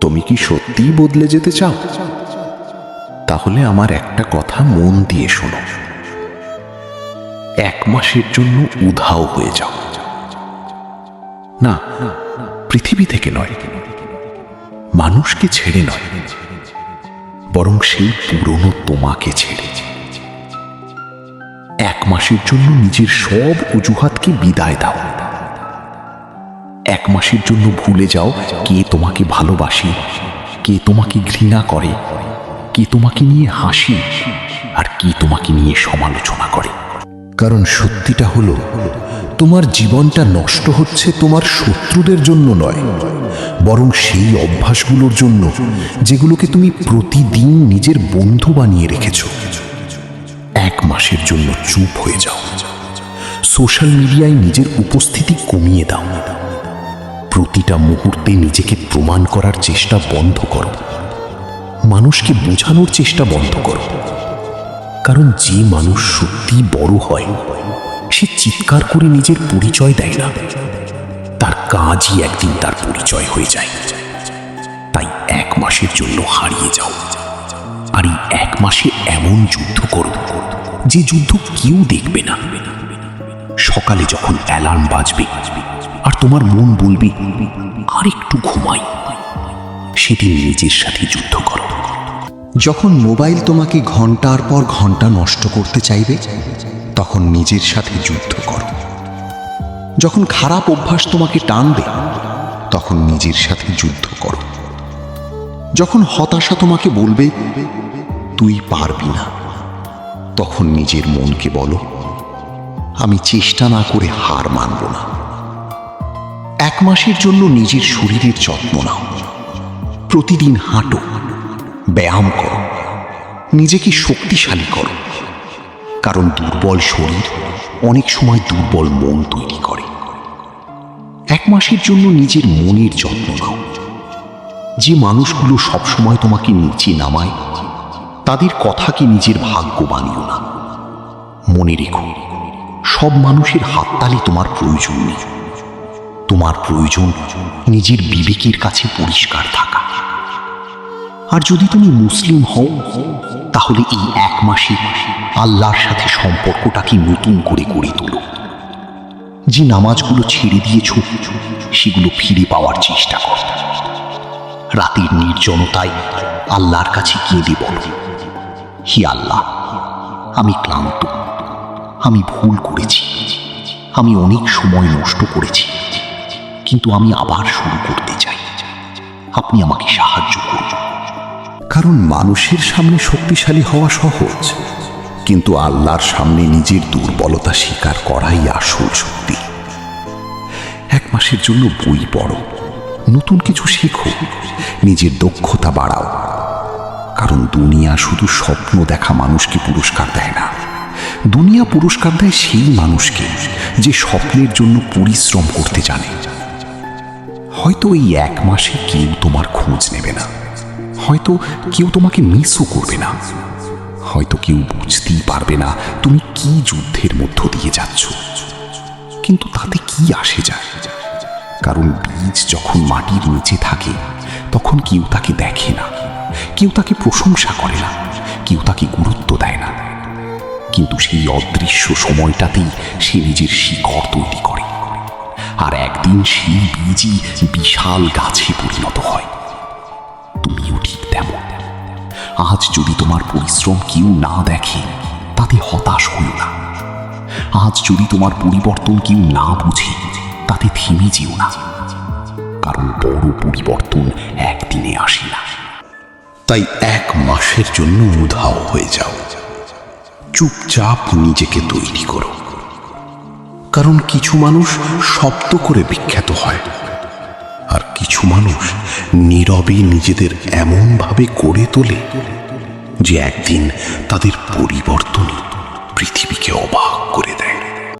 তুমি কি সত্যিই বদলে যেতে চাও? তাহলে আমার একটা কথা মন দিয়ে শোনো। 1 মাসের জন্য উধাও হয়ে যাও। না, পৃথিবী থেকে নয়, মানুষকে ছেড়ে নয়, বরং সেই পুরনো তোমাকে ছেড়ে। 1 মাসের জন্য নিজের সব অজুহাতকে বিদায় দাও। 1 মাসের জন্য ভুলে যাও কে তোমাকে ভালোবাসে, কে তোমাকে ঘৃণা করে, কে তোমাকে নিয়ে হাসি আর কে তোমাকে নিয়ে সমালোচনা করে। কারণ সত্যিটা হলো, তোমার জীবনটা নষ্ট হচ্ছে তোমার শত্রুদের জন্য নয়, বরং সেই অভ্যাসগুলোর জন্য যেগুলোকে তুমি প্রতিদিন নিজের বন্ধু বানিয়ে রেখেছ। 1 মাসের জন্য চুপ হয়ে যাও। সোশ্যাল মিডিয়ায় নিজের উপস্থিতি কমিয়ে দাও। প্রতিটা মুহূর্তে নিজেকে প্রমাণ করার চেষ্টা বন্ধ করো। মানুষকে বোঝানোর চেষ্টা বন্ধ করো। কারণ যে মানুষ সত্যি বড় হয়, সে চিৎকার করে নিজের পরিচয় দেয় না, তার কাজই একদিন তার পরিচয় হয়ে যায়। তাই 1 মাসের জন্য হারিয়ে যাও। আর এই 1 মাসে এমন যুদ্ধ করো যে যুদ্ধ কেউ দেখবে না। সকালে যখন অ্যালার্ম বাজবে আর তোমার মন বলবে আর একটু ঘুমাই, সেদিন নিজের সাথে যুদ্ধ করো। যখন মোবাইল তোমাকে ঘন্টার পর ঘন্টা নষ্ট করতে চাইবে, তখন নিজের সাথে যুদ্ধ করো। যখন খারাপ অভ্যাস তোমাকে টানবে, তখন নিজের সাথে যুদ্ধ করো। যখন হতাশা তোমাকে বলবে তুই পারবি না, তখন নিজের মনকে বলো আমি চেষ্টা না করে হার মানব না। 1 মাসের জন্য নিজের শরীরের যত্ন নাও। প্রতিদিন হাঁটো, ব্যায়াম করো, নিজেকে শক্তিশালী করো। কারণ দুর্বল শরীর অনেক সময় দুর্বল মন তৈরি করে। 1 মাসের জন্য নিজের মনের যত্ন নাও। যে মানুষগুলো সবসময় তোমাকে নিচে নামায়, তাদের কথাকে নিজের ভাগ্য বানিও না। মনে রেখো, সব মানুষের হাততালি তোমার প্রয়োজন নেই। তোমার প্রয়োজন নিজের বিবেকের কাছে পরিষ্কার থাকা। আর যদি তুমি মুসলিম হও, তাহলে এই 1 মাসে আল্লাহর সাথে সম্পর্কটাকে নতুন করে গড়ে তোলো। যে নামাজগুলো ছেড়ে দিয়েছ, সেগুলো ফিরে পাওয়ার চেষ্টা করো। রাতের নির্জনতায় আল্লাহর কাছে কেঁদে বলো, হে আল্লাহ, আমি ক্লান্ত, আমি ভুল করেছি, আমি অনেক সময় নষ্ট করেছি, কিন্তু আমি আবার শুরু করতে চাই। আপনি আমাকে সাহায্য করুন। কারণ মানুষের সামনে শক্তিশালী হওয়া সহজ, কিন্তু আল্লাহর সামনে নিজের দুর্বলতা স্বীকার করাই আসল শক্তি। 1 মাসের জন্য বই পড়ো, নতুন কিছু শেখো, নিজের দক্ষতা বাড়াও। কারণ দুনিয়া শুধু স্বপ্ন দেখা মানুষকে পুরস্কার দেয় না, দুনিয়া পুরস্কার দেয় সেই মানুষকে যে স্বপ্নের জন্য পরিশ্রম করতে জানে। হয়তো এই 1 মাসে কেউ তোমার খোঁজ নেবে না, হয়তো কেউ তোমাকে মিসও করবে না, হয়তো কেউ বুঝতেই পারবে না তুমি কি যুদ্ধের মধ্য দিয়ে যাচ্ছ। কিন্তু তাতে কি আসে যায়? কারণ বীজ যখন মাটির নিচে থাকে, তখন কেউ তাকে দেখে না, কেউ তাকে প্রশংসা করে না, কেউ তাকে গুরুত্ব দেয় না। কিন্তু সেই অদৃশ্য সময়টাতেই সে নিজের শিকড় তৈরি করে। আর একদিন সেই বীজই বিশাল গাছে পরিণত হয়। তুমিও ঠিক তেমন। আজ যদি তোমার পরিশ্রম কেউ না দেখে, তাতে হতাশ হইও না। আজ যদি তোমার পরিবর্তন কেউ না বুঝে, তাতে থেমে যেও না। কারণ বড় পরিবর্তন একদিনে আসে না। তাই 1 মাসের জন্য উধাও হয়ে যাও। চুপচাপ নিজেকে তৈরি করো। কারণ কিছু মানুষ শব্দ করে বিখ্যাত হয়, আর কিছু মানুষ নীরবে নিজেদের এমনভাবে গড়ে তোলে যে একদিন তাদের পরিবর্তনই পৃথিবীকে অবাক করে দেয়।